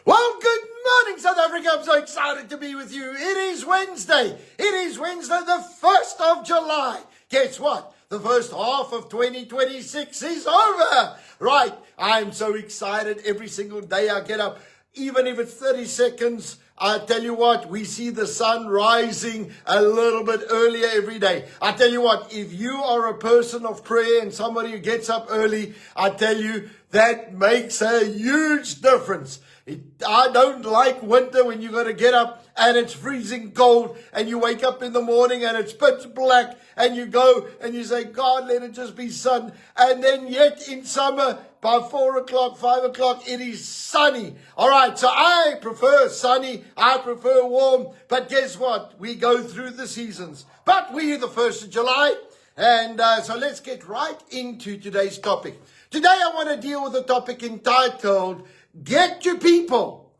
Well, good morning, South Africa. I'm so excited to be with you. It is Wednesday. It is Wednesday, the 1st of July. Guess what? The first half of 2026 is over. Right. I'm so excited every single day I get up. Even if it's 30 seconds, I tell you what, we see the sun rising a little bit earlier every day. I tell you what, if you are a person of prayer and somebody who gets up early, I tell you, that makes a huge difference. I don't like winter when you got to get up and it's freezing cold and you wake up in the morning and it's pitch black and you go and you say, God, let it just be sun. And then yet in summer, by 4 o'clock, 5 o'clock, it is sunny. All right, so I prefer sunny, I prefer warm, but guess what? We go through the seasons. But we're the 1st of July, and so let's get right into today's topic. Today I want to deal with a topic entitled, Get to People.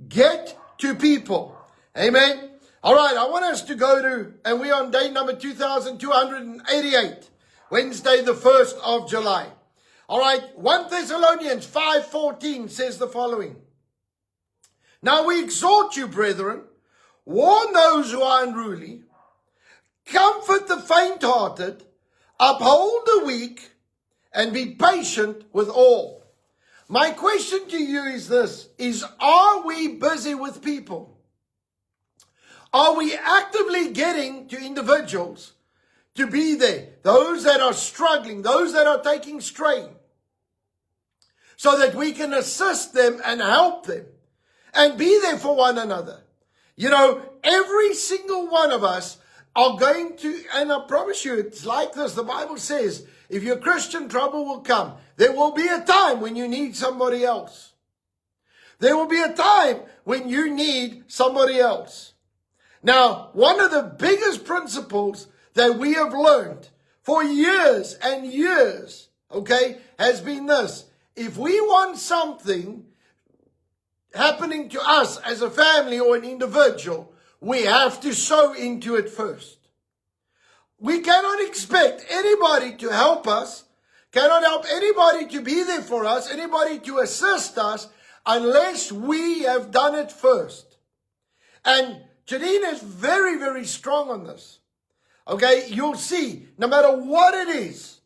Get to People. Amen. All right, I want us to go to, and we're on day number 2288, Wednesday the 1st of July. All right, 1 Thessalonians 5:14 says the following. Now we exhort you, brethren, warn those who are unruly, comfort the faint-hearted, uphold the weak, and be patient with all. My question to you is this, are we busy with people? Are we actively getting to individuals to be there? Those that are struggling, those that are taking strain, so that we can assist them and help them and be there for one another. You know, every single one of us are going to, and I promise you, it's like this. The Bible says, if you're a Christian, trouble will come. There will be a time when you need somebody else. There will be a time when you need somebody else. Now, one of the biggest principles that we have learned for years and years, okay, has been this. If we want something happening to us as a family or an individual, we have to sow into it first. We cannot expect anybody to help us, cannot help anybody to be there for us, anybody to assist us, unless we have done it first. And Janine is very, very strong on this. Okay, you'll see, no matter what it is,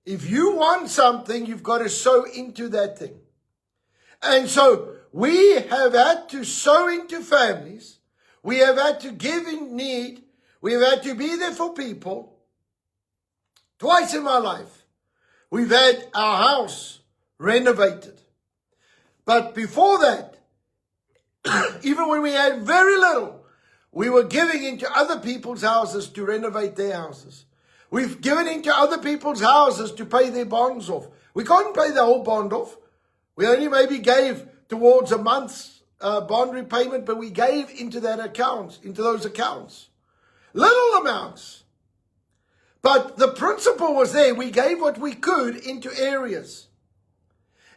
if you want something, you've got to sow into that thing. And so we have had to sow into families. We have had to give in need. We have had to be there for people. Twice in my life, we've had our house renovated. But before that, even when we had very little, we were giving into other people's houses to renovate their houses. We've given into other people's houses to pay their bonds off. We can't pay the whole bond off. We only maybe gave towards a month's bond repayment, but we gave into that account, into those accounts. Little amounts. But the principle was there. We gave what we could into areas.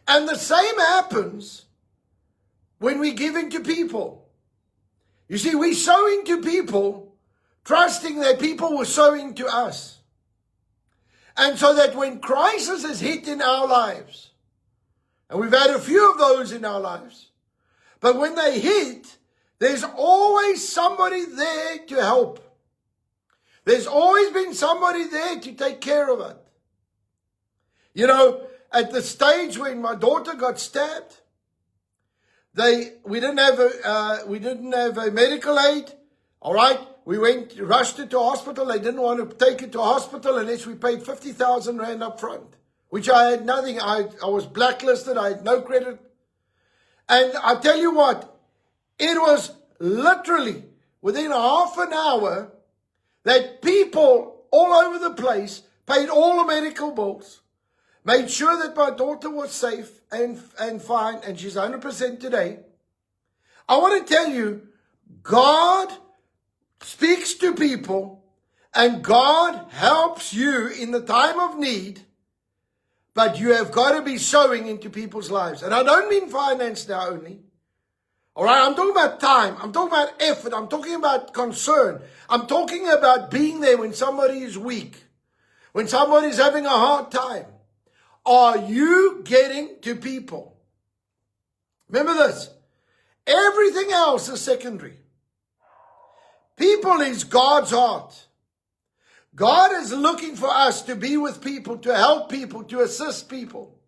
And the same happens when we give into people. You see, we sow into people, trusting that people will sow into us. And so that when crisis is hit in our lives, and we've had a few of those in our lives, but when they hit, there's always somebody there to help. There's always been somebody there to take care of it. You know, at the stage when my daughter got stabbed, we didn't have a medical aid. All right, we rushed it to hospital. They didn't want to take it to hospital unless we paid 50,000 rand up front, which I had nothing. I was blacklisted. I had no credit. And I tell you what, it was literally within half an hour that people all over the place paid all the medical bills, made sure that my daughter was safe and fine, and she's 100% today. I want to tell you, God speaks to people, and God helps you in the time of need, but you have got to be sowing into people's lives. And I don't mean finance now only. All right, I'm talking about time. I'm talking about effort. I'm talking about concern. I'm talking about being there when somebody is weak, when somebody is having a hard time. Are you getting to people? Remember this. Everything else is secondary. People is God's heart. God is looking for us to be with people, to help people, to assist people.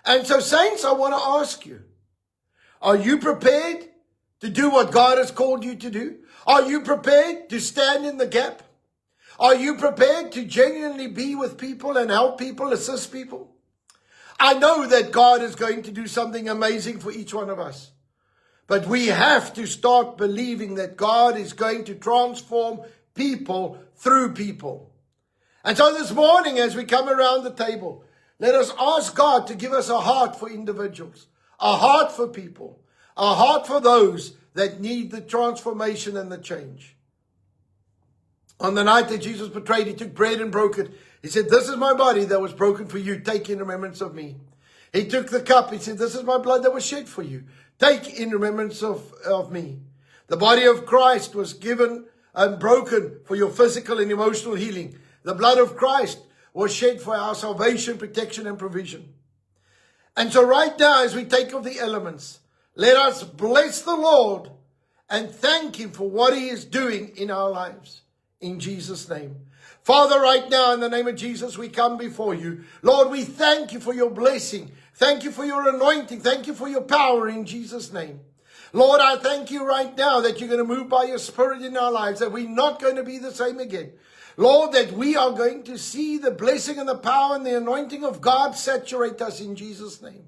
And so, saints, I want to ask you, are you prepared to do what God has called you to do? Are you prepared to stand in the gap? Are you prepared to genuinely be with people and help people, assist people? I know that God is going to do something amazing for each one of us. But we have to start believing that God is going to transform people through people. And so this morning, as we come around the table, let us ask God to give us a heart for individuals, a heart for people, a heart for those that need the transformation and the change. On the night that Jesus was betrayed, he took bread and broke it. He said, "This is my body that was broken for you. Take in remembrance of me." He took the cup. He said, "This is my blood that was shed for you. Take in remembrance of me." The body of Christ was given and broken for your physical and emotional healing. The blood of Christ was shed for our salvation, protection, and provision. And so right now, as we take of the elements, let us bless the Lord and thank him for what he is doing in our lives. In Jesus' name. Father, right now, in the name of Jesus, we come before you. Lord, we thank you for your blessing. Thank you for your anointing. Thank you for your power in Jesus' name. Lord, I thank you right now that you're going to move by your Spirit in our lives, that we're not going to be the same again. Lord, that we are going to see the blessing and the power and the anointing of God saturate us in Jesus' name.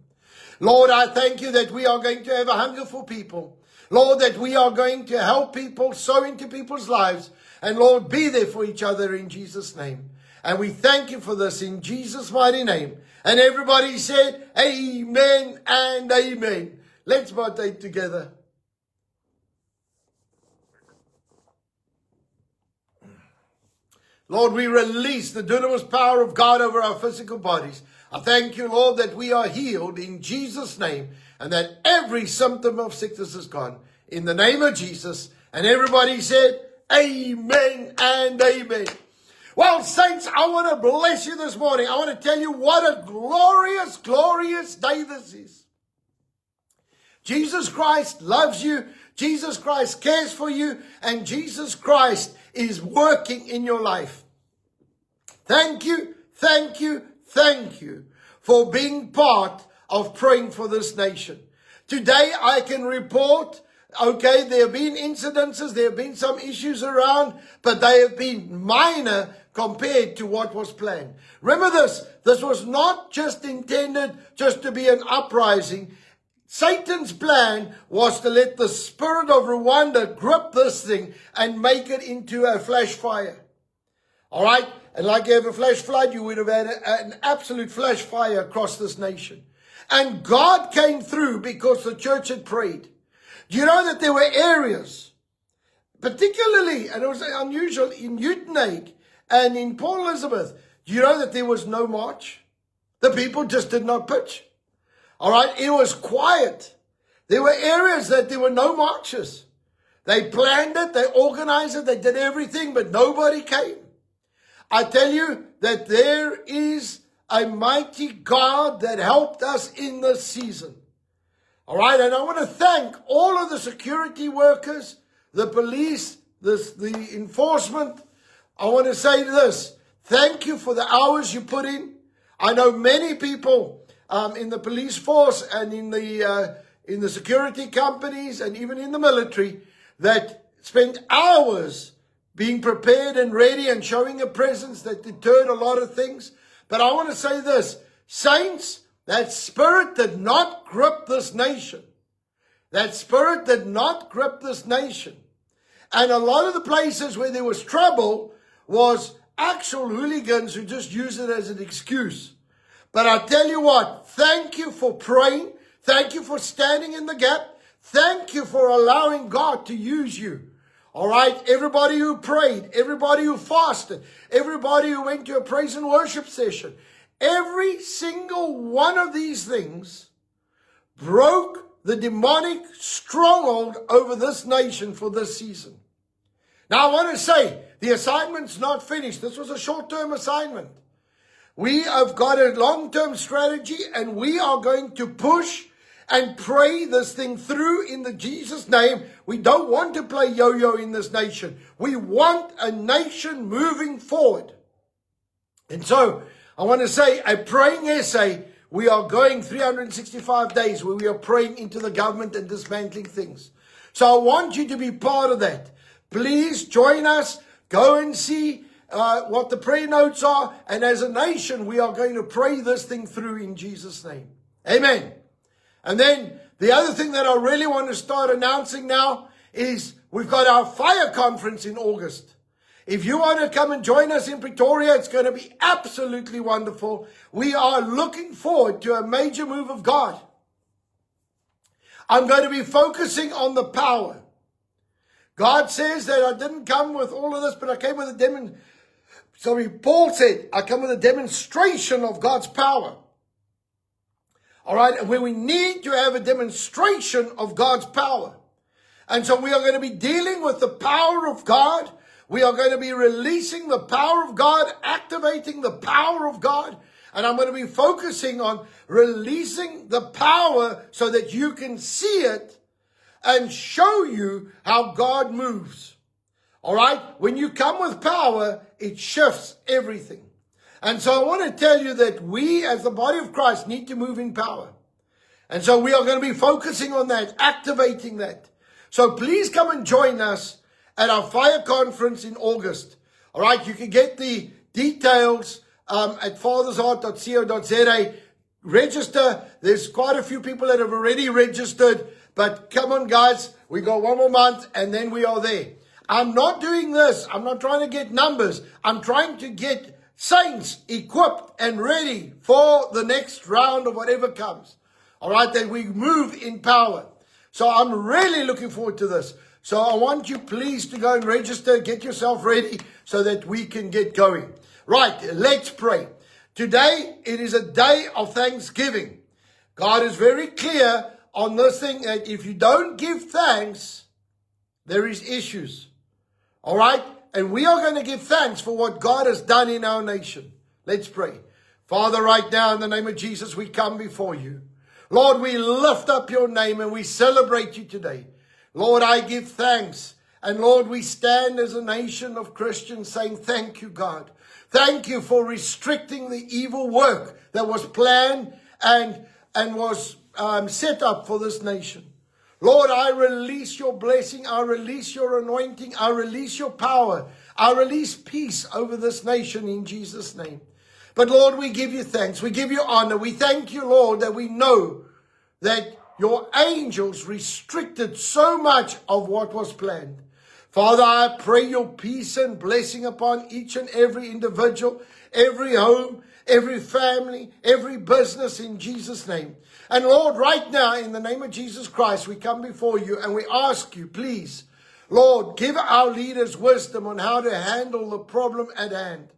Lord, I thank you that we are going to have a hunger for people. Lord, that we are going to help people, sow into people's lives, and Lord, be there for each other in Jesus' name. And we thank you for this in Jesus' mighty name. And everybody said, amen and amen. Let's partake together. Lord, we release the dunamis power of God over our physical bodies. I thank you, Lord, that we are healed in Jesus' name and that every symptom of sickness is gone. In the name of Jesus. And everybody said, amen and amen. Well, saints, I want to bless you this morning. I want to tell you what a glorious, glorious day this is. Jesus Christ loves you. Jesus Christ cares for you. And Jesus Christ is working in your life. Thank you, thank you, thank you for being part of praying for this nation. Today I can report, okay, there have been incidences, there have been some issues around, but they have been minor compared to what was planned. Remember this was not just intended just to be an uprising. Satan's plan was to let the spirit of Rwanda grip this thing and make it into a flash fire. All right? And like you have a flash flood, you would have had an absolute flash fire across this nation. And God came through because the church had prayed. Do you know that there were areas, particularly, and it was unusual, in Uitenhage and in Port Elizabeth, do you know that there was no march? The people just did not pitch. All right, it was quiet. There were areas that there were no marches. They planned it, they organized it, they did everything, but nobody came. I tell you that there is a mighty God that helped us in this season. All right, and I want to thank all of the security workers, the police, the enforcement. I want to say this, thank you for the hours you put in. I know many people in the police force and in the security companies and even in the military that spent hours being prepared and ready and showing a presence that deterred a lot of things. But I want to say this, saints, that spirit did not grip this nation. That spirit did not grip this nation. And a lot of the places where there was trouble was actual hooligans who just used it as an excuse. But I tell you what, thank you for praying. Thank you for standing in the gap. Thank you for allowing God to use you. All right, everybody who prayed, everybody who fasted, everybody who went to a praise and worship session, every single one of these things broke the demonic stronghold over this nation for this season. Now I want to say, the assignment's not finished. This was a short-term assignment. We have got a long-term strategy and we are going to push and pray this thing through in the Jesus name. We don't want to play yo-yo in this nation. We want a nation moving forward. And so I want to say a praying essay. We are going 365 days where we are praying into the government and dismantling things. So I want you to be part of that. Please join us. Go and see what the prayer notes are. And as a nation, we are going to pray this thing through in Jesus' name. Amen. And then the other thing that I really want to start announcing now is we've got our fire conference in August. If you want to come and join us in Pretoria, it's going to be absolutely wonderful. We are looking forward to a major move of God. I'm going to be focusing on the power. God says that I didn't come with all of this, but I came with a Paul said, I come with a demonstration of God's power. All right, and where we need to have a demonstration of God's power. And so we are going to be dealing with the power of God. We are going to be releasing the power of God, activating the power of God. And I'm going to be focusing on releasing the power so that you can see it and show you how God moves. All right? When you come with power, it shifts everything. And so I want to tell you that we as the body of Christ need to move in power. And so we are going to be focusing on that, activating that. So please come and join us at our fire conference in August. All right? You can get the details at fathersheart.co.za. Register. There's quite a few people that have already registered. But come on, guys. We got one more month and then we are there. I'm not doing this. I'm not trying to get numbers. I'm trying to get saints equipped and ready for the next round of whatever comes. All right, that we move in power. So I'm really looking forward to this. So I want you please to go and register, get yourself ready so that we can get going. Right, let's pray. Today, it is a day of thanksgiving. God is very clear on this thing that if you don't give thanks, there is issues. All right? And we are going to give thanks for what God has done in our nation. Let's pray. Father, right now in the name of Jesus, we come before you. Lord, we lift up your name and we celebrate you today. Lord, I give thanks. And Lord, we stand as a nation of Christians saying, thank you, God. Thank you for restricting the evil work that was planned and was set up for this nation. Lord, I release your blessing. I release your anointing. I release your power. I release peace over this nation in Jesus' name. But Lord, we give you thanks. We give you honor. We thank you, Lord, that we know that your angels restricted so much of what was planned. Father, I pray your peace and blessing upon each and every individual, every home, every family, every business in Jesus' name. And Lord, right now, in the name of Jesus Christ, we come before you and we ask you, please, Lord, give our leaders wisdom on how to handle the problem at hand.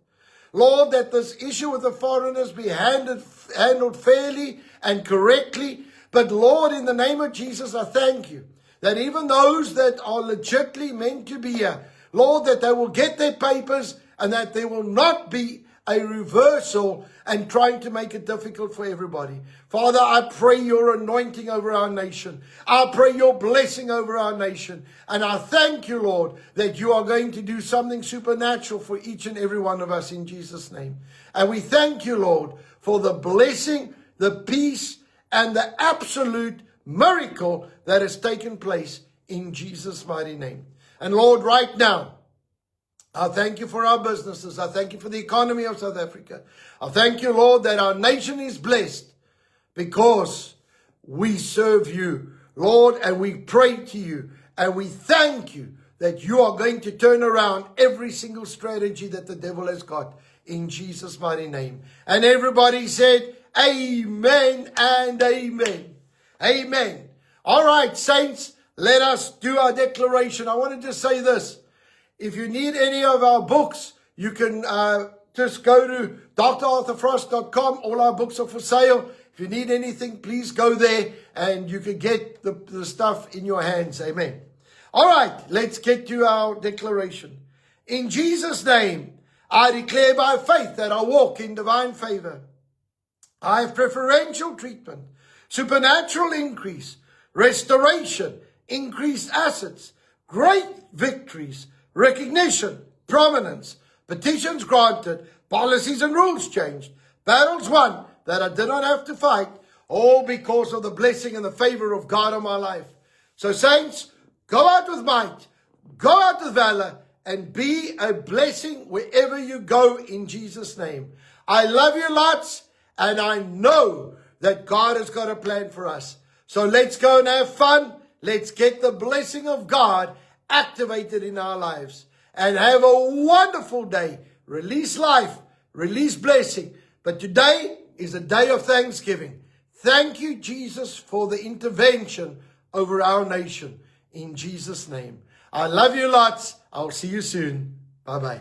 Lord, that this issue with the foreigners be handled fairly and correctly. But Lord, in the name of Jesus, I thank you that even those that are legitimately meant to be here, Lord, that they will get their papers and that there will not be a reversal and trying to make it difficult for everybody. Father, I pray your anointing over our nation. I pray your blessing over our nation. And I thank you, Lord, that you are going to do something supernatural for each and every one of us in Jesus' name. And we thank you, Lord, for the blessing, the peace, and the absolute miracle that has taken place in Jesus' mighty name. And Lord, right now, I thank you for our businesses. I thank you for the economy of South Africa. I thank you, Lord, that our nation is blessed because we serve you, Lord, and we pray to you, and we thank you that you are going to turn around every single strategy that the devil has got in Jesus' mighty name. And everybody said, amen and amen. Amen. All right, saints, let us do our declaration. I wanted to say this. If you need any of our books, you can just go to drarthurfrost.com. All our books are for sale. If you need anything, please go there and you can get the stuff in your hands. Amen. All right, let's get to our declaration. In Jesus' name, I declare by faith that I walk in divine favor. I have preferential treatment supernatural increase, restoration, increased assets, great victories, recognition, prominence, petitions granted, policies and rules changed, battles won that I did not have to fight, all because of the blessing and the favor of God on my life. So saints, go out with might, go out with valor, and be a blessing wherever you go in Jesus' name. I love you lots, and I know that God has got a plan for us. So let's go and have fun. Let's get the blessing of God activated in our lives. And have a wonderful day. Release life, release blessing. But today is a day of thanksgiving. Thank you, Jesus, for the intervention over our nation. In Jesus' name. I love you lots. I'll see you soon. Bye-bye.